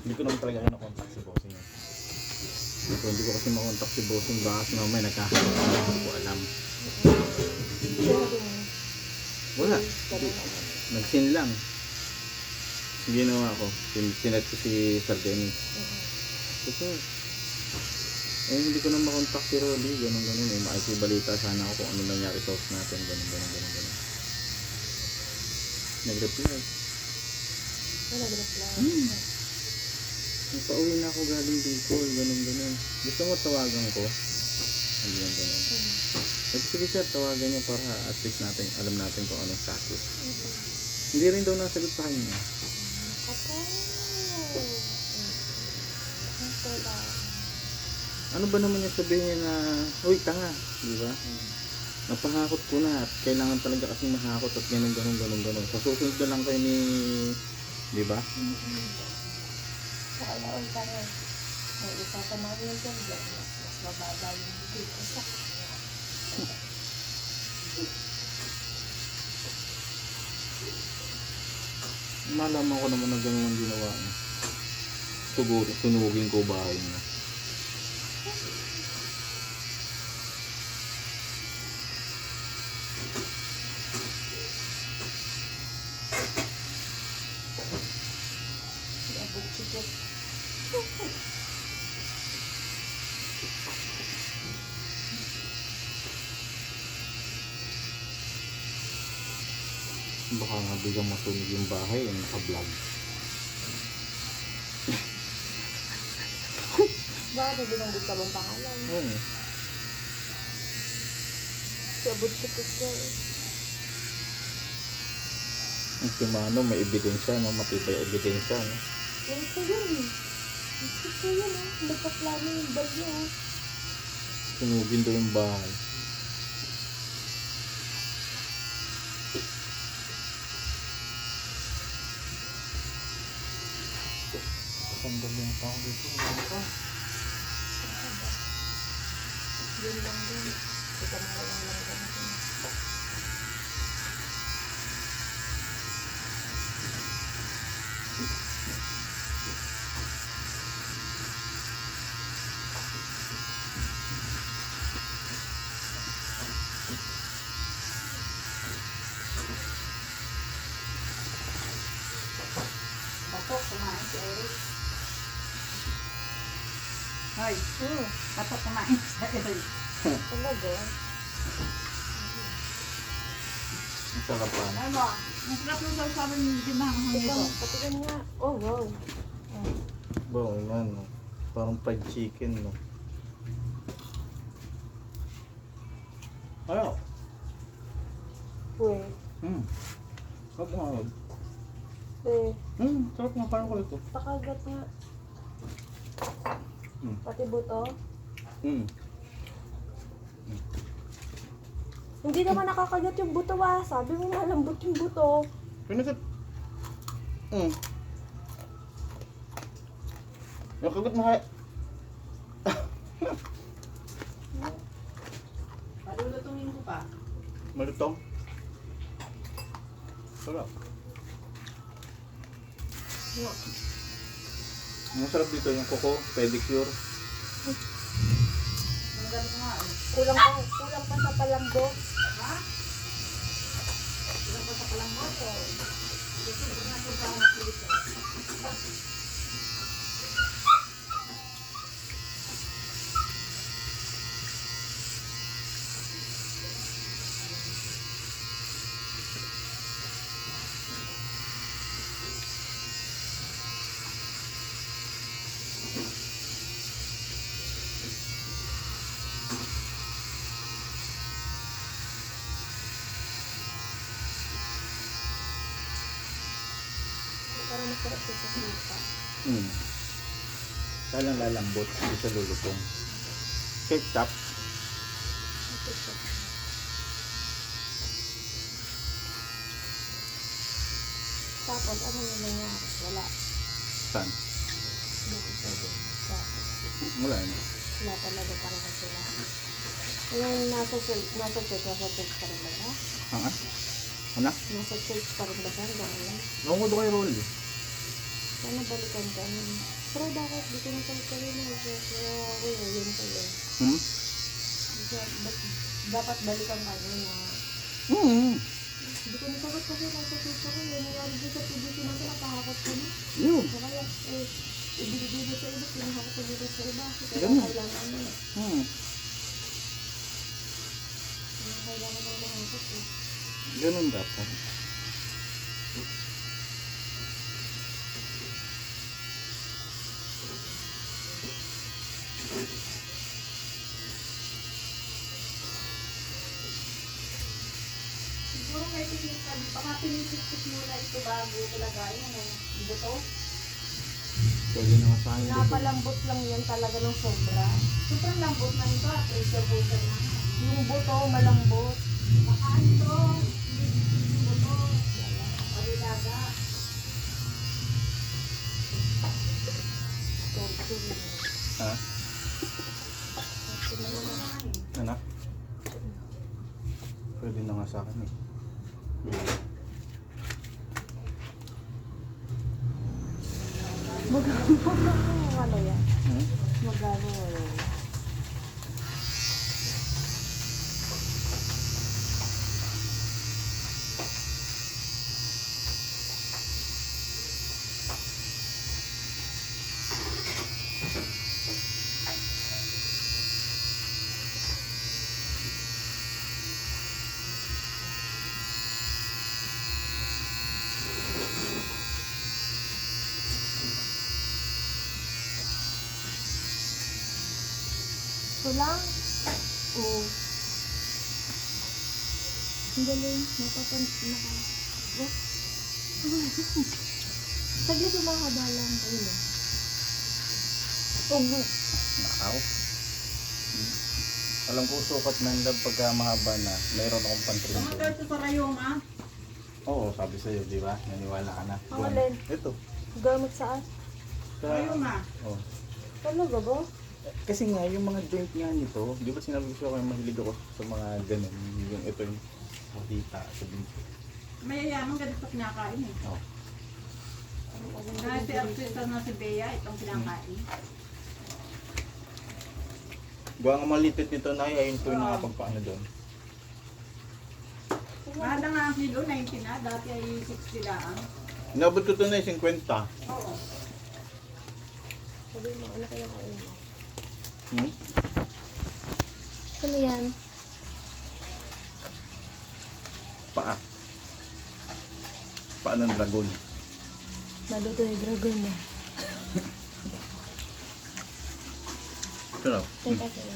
Hindi ko naman talaga kinakontak si Bossing. Hindi ko kasi makontak si Bossing. Baka kasi mamaya nagkakaroon. Hindi ko alam. Wala. Nag-sin lang. Ginawa ko. Sinet ko si Sir Denny. Kasi, hindi ko na makontak si Rolly. Ganun. Makikibalita sana ako kung ano nangyari sa house natin. Ganun. Nag-reply. Pauwi na ako galing Bicol. Ganun. Gusto mo tawagan ko? Ganun. Sige sir, tawagan niyo para at least natin, alam natin kung anong status. Hindi rin daw nasagot sa kanya. Ano ba naman yung sabihin niya na, uy, tanga, di ba? Napahakot ko na at kailangan talaga kasi mahakot at ganun. Sa susunod na lang kayo ni, di ba? Kaya all tayo. May isa pa namin yung temblan. Mas mababa yung bigay ko sa Malaman ko naman na ganun ang ginawa niya. Tunugin ko bahay niya. Baka nga biglang masunog yung bahay yung naka-vlog. Bakit binanggit ka bang pangalan? Oo. Sabot-sabot ka Ang simano, may ebidensya, no? Matibay ebidensya, no? Yan ko yun. Yan ko yun, nagpaplano yung bagyo. Sunugin daw yung bahay. Tanggal yung tao dito. Ano pa? Yun lang din. Kita mo lang din. Batok, kumain si Eric. Hoy, batok kumain si Eric. Talaga? Ang sarapan. Ano? Masarap yung sausawan yung dimang nito. Patigan nga. Oh, wow. Bro, yan, no? Parang fried chicken, no? Ayaw. Uy. Sarap nga. Sarap nga, parang kulit ko. Pakagat nga. Hmm. Pati buto. Hindi naman nakakagat yung buto, sabi mo malambot yung buto. Pinasip. Yung kagat mo kaya. Palulutungin ko pa. Malutong. Sarap. Ang sarap dito yung kuko, pedicure. Ang galing nga eh. Kulang pa sa palambot. Ha? Ilang pa sa palambot o? Kasi nga ito pa ang masilito. Para masarap siya sa sita. Kailang lalambot, hindi siya lulutong. Ketchup. Tapos, ano yung nangyari? Wala. Saan? Wala na. Wala talaga parang sila. Ngayon, nasa church pa rin ba ba? Ha? Ano? Nasa church pa rin ba ba? Nakukudo kay Rolly. Sana balikan ka nun. Pero bakit di ko nasakit kanina? Kaya ako yun pala. Hmm? Dapat balikan ka na. Hmm. Hindi ko nasagot kasi nasa puso ko. Yung nangyari dito sa PDC natin, napahakot ko na. Yun. So kaya, ibigay dito sa iba, pinahakot ko dito sa iba. Kaya Ganun. kailangan mo. Hmm. Kailangan mo mahakot eh. Ganun dapat. Siguro may tingin ka, baka pinisiktik muna ito bago ilagay mo yung buto. Pwede naman sa akin. Napalambot lang yan talaga ng sobra. Sobrang lambot na nito at pressure cooker na. Yung buto, malambot. Baka ito, hindi yung buto. Parilaga. Ha? Anak? Pwede na nga sa akin eh. Magagawa yan. Hmm? Magagawa yan. Ito lang. Oo. Ang galing. Oh. Saglit umahaba lang. Ayun eh. Oh, Nakaw. Hmm. Alam ko sukat ng lab pagka mahaba na. Mayroon akong pantrin. Tumagal ito sa rayoma. Oo, sabi sa'yo, di ba? Naniwala ka na. Ang alin? Ito. gamit saan? Rayoma. Oh. Talaga ba? Kasi nga, yung mga joint nga nito, di ba sinabi ko kayo mahilig ako sa mga ganun. Yung ito yung makita sa binti. Mayayaman ganito kinakain eh. Oh. Dahil si artista na si Bea, itong kinakain. Gawa nga malitit nito na ayun ko yung nakapagpaano doon. Mahal na nga ang kilo, 90 na. Dati ay 60 lang. Inabot ko ito na yung 50. Oo. Sabi mo, ano kaya kain mo? Hmm? Ano yan? Paa. Paa ng dragon. Maluto yung dragon na. Sarap. Teka, sige.